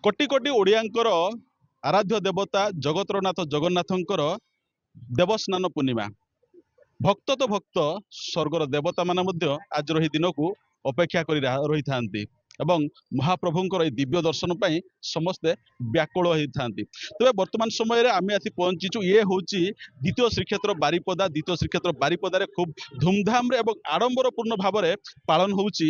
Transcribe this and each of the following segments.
कोटि कोटि ओडियांकर आराध्य देवता जगतर नाथ जगन्नाथंकर देवस्नान पूर्णिमा भक्त तो भक्त स्वर्गर देवता माने आज रही दिन को अपेक्षा कर रही था महाप्रभुंकर ए दिव्य दर्शन पर समस्ते व्याकुल होता तेज बर्तमान समय आम आसी पहुंचीचु ये हूँ द्वितीय श्रीक्षेत्र बारिपदा द्वितीय श्रीक्षेत्र बारिपदार खूब धूमधाम आडंबर पूर्ण भाव में पालन होची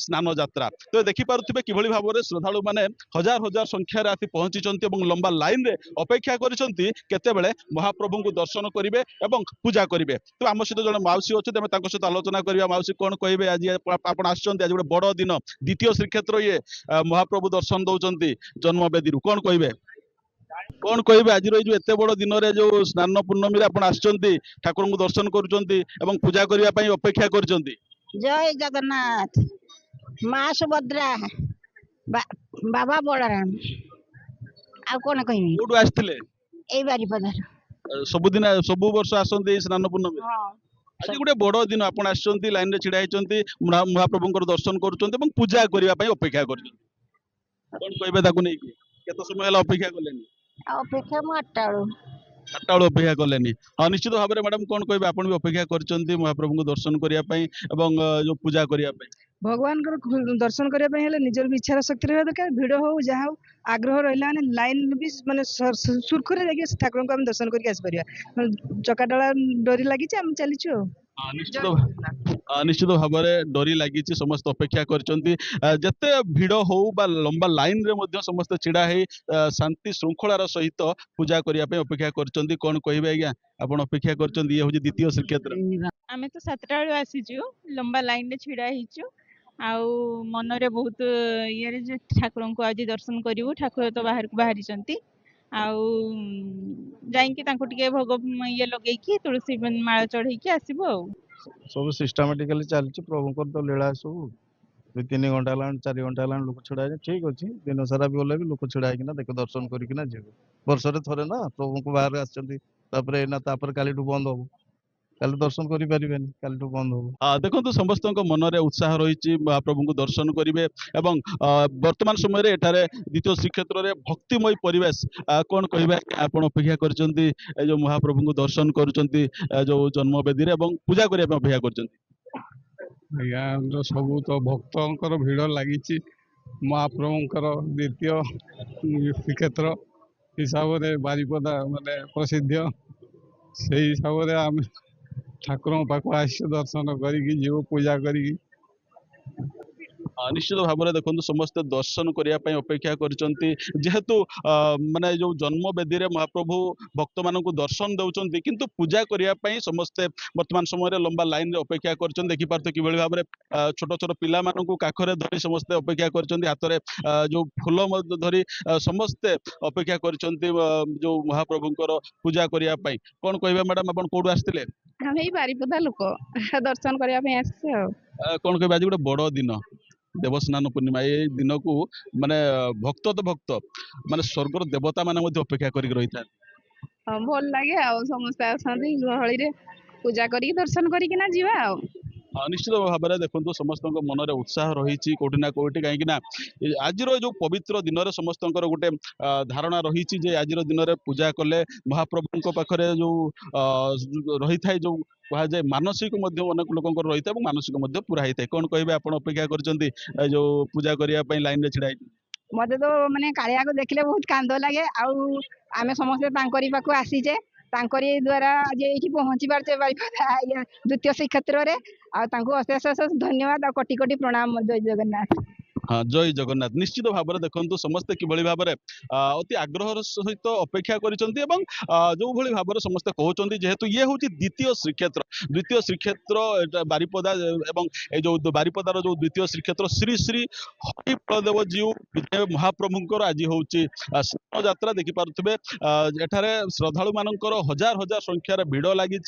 स्नान जात्रा तो देखिपे कि भाव में श्रद्धालु मैंने हजार हजार संख्यार आसी पहुंची लंबा लाइन रे अपेक्षा करते महाप्रभु को दर्शन करेंगे पूजा करेंगे तो आम सहित जो मौसी अच्छे सहित आलोचना करवा मौसी कौन कहे आज आप आज गोटे बड़ दिन द्वितीय श्रीक्षेत्र ये महाप्रभु दर्शन दौरान जन्मवेदी कौन कहे आज जो एत बड़ दिन में जो स्नान पूर्णमी आप ठाकुर को दर्शन कर पूजा करने अपेक्षा कर जय जगन्नाथ माँ सुभद्रा बाबा बलराम आ कौन कह आसते बारिपदार सबुदिन सब वर्ष आसते स्नान पूर्णमी आज गोटे बड़ दिन आप लाइन रे छिड़ा होती महाप्रभु दर्शन कर पूजा करने अपेक्षा कर समय अपेक्षा कले अपेक्षा मु 8टा बेलू अपेक्षा कले हाँ निश्चित भाव में मैडम कौन कहे आप अपेक्षा कर महाप्रभु को दर्शन करने जो पूजा करने भगवान दर्शन करने निजर भी इच्छा शक्ति रहा दरकार भिड़ हो जहाँ हो आग्रह रहा लाइन भी माने सुरखुरे जाके ठाकुर को दर्शन करके आसपर चकाडला डोरी लगी चलीचु निश्चित भाव में डोरी लगी समस्त अपेक्षा करते भिड़ हो लंबा लाइन रे समस्त छिड़ा शांति श्रृंखलार सहित पूजा करने अपेक्षा कर कौन कहे आज्ञा आप अपेक्षा कर द्वितीय श्रीक्षेत्र आम तो 7टा बेलू आसीचु लंबा लाइन रे छिड़ा होइचु आउ मनरे बहुत ये ठाकुर को आज दर्शन करूँ ठाकुर तो बाहर को बाहरी आउ जाइए भोग ये लगे तुलसी माला चढ़े आसबू सब सिस्टमेटिकली चलती प्रभु तो लीला सब 2-3 घंटा 4 घंटा लोक छड़ा ठीक अच्छे दिन सारा भी गले भी लोक छड़ा देख दर्शन करना जी वर्ष थे ना प्रभु को बाहर आसपर काली बंद हम कल दर्शन करें कल बंद हो देखो समस्त मन में उत्साह रही महाप्रभु को दर्शन करेंगे वर्तमान समय द्वितीय श्रीक्षेत्र में भक्तिमय परिवेश कौन कह आप अपेक्षा कर जो महाप्रभु को दर्शन कर जो जन्मवेदी पूजा करने अपेक्षा कर सब तो भक्तर भिड़ लगी महाप्रभुंर द्वितीय श्रीक्षेत्र हिसाब से बारिपदा माने प्रसिद्ध से हिसाब से आम ठाकुर पाक आस दर्शन कर पूजा करी निश्चित भाव में देखो समस्ते दर्शन करने अपेक्षा करेतु माने जो जन्मवेदी महाप्रभु भक्त मान दर्शन दौरान किंतु पूजा करने समस्ते वर्तमान समय लंबा लाइन रे अपेक्षा कर देखिपार कि भाव में छोट छोट पिला काखरे धरी समस्ते अपेक्षा कर हाथ में जो फूल धरी समस्ते अपेक्षा कर जो महाप्रभुंर पूजा करने कौन कहे मैडम आप कौटू आसते बारिपदा लोक दर्शन करने कौन कहे आज गोटे बड़ दिन देवस्नान पूर्णिमा ये दिन को माने भक्त तो भक्त माने स्वर्गर देवता माने अपेक्षा कर रही था भल लगे समस्त आसती गहली पूजा करी दर्शन करना जीवा निश्चित भाव में देखो समस्त मन में उत्साह रही कौटिना कौटी कहीं आज जो पवित्र दिन में समस्त गोटे धारणा रही आज दिन में पूजा कले महाप्रभु पाखे जो रही था जो कह जाए मानसिक अनेक लोक रही है मानसिक पूरा होता है कौन कहे आप अपेक्षा कर जो पूजा करने लाइन रे छिड़ा मत तो माने कालिया को देखले बहुत कांद लगे आम समस्त आसीचे द्वारा आज ये पहुँची पार्चे बारिपदा द्वितीय श्रीक्षेत्र में अशेष अशेष धन्यवाद और कोटि कोटि प्रणाम जय जगन्नाथ हाँ जय जगन्नाथ निश्चित भाव में देखो समस्ते कि भाव में अति आग्रह सहित अपेक्षा कर जो भाव में समस्ते कहते जेहेतु ये हूँ द्वितीय श्रीक्षेत्र बारिपदा जो बारिपदार जो द्वितीय श्रीक्षेत्र श्री श्री हरिप्रदेव जीव विजय महाप्रभुंर आज हूँ स्नान जात्रा देखिपे एठारे श्रद्धालु मानकर हजार हजार संख्यार भिड़ लगी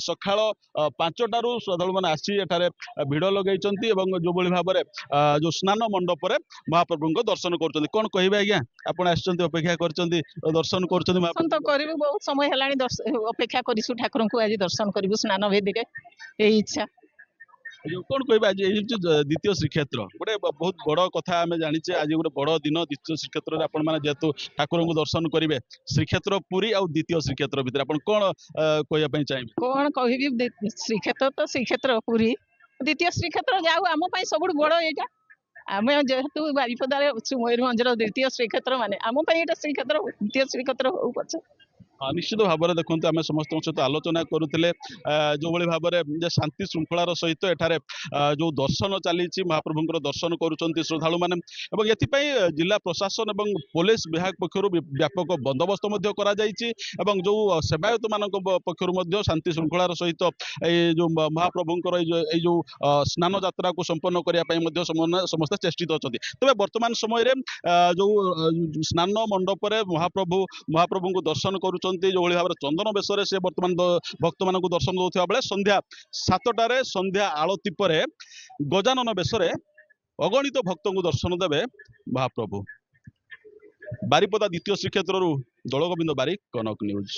सका 5टारू श्रद्धालु मैंने आसी भिड़ लगे जो भाव में जो स्नान मंडप महाप्रभु को दर्शन कर कौन कहे आज्ञा आप अपेक्षा कर दर्शन कर बहुत समय है अपेक्षा कर ठाकुर को आज दर्शन करूँ स्नान वेदी इच्छा कौन कहबे आज द्वितीय श्रीक्षेत्र गोटे बहुत बड़ कथा आम जाचे आज गोटे बड़ दिन द्वितीय श्रीक्षेत्र में आपण जेहेतु ठाकुर को दर्शन करेंगे श्रीक्षेत्र पुरी और द्वितीय श्रीक्षेत्र भितर आप कौन कहवाई चाहिए कौन कहबी श्रीक्षेत्र तो श्रीक्षेत्र पुरी द्वितीय श्रीक्षेत्र जाऊ आम सब बड़ यहाँ आम जेहेतु बारिपदार मयूरभंजर द्वितीय श्रीक्षेत्र माने आम श्रीक्षेत्र द्वितीय श्रीक्षेत्र हो पछे हाँ निश्चित भाव में देखो आम समस्त सहित आलोचना करुले जो भाई भाव में शांति श्रृंखलार सहित एठारे जो दर्शन चली महाप्रभुंर दर्शन करुँच श्रद्धालु मैंने जिला प्रशासन और पुलिस विभाग पक्षर व्यापक बंदोबस्त जो सेवायत मान पक्षर शांति श्रृंखलार सहित जो महाप्रभुंर जो स्नान यात्रा को संपन्न करने समस्त चेष्टित अच्छा तेज बर्तमान समय जो स्नान मंडप महाप्रभु को दर्शन कर जो भाव चंदन बेश से बर्तमान भक्त मान दर्शन दौरा बेले संध्या 7टार संध्या आलती पर गजानन बेश अगणित भक्त को दर्शन देवे महाप्रभु। बारिपदा द्वितीय श्रीक्षेत्र दौलगोविंद बारिक, कनक न्यूज।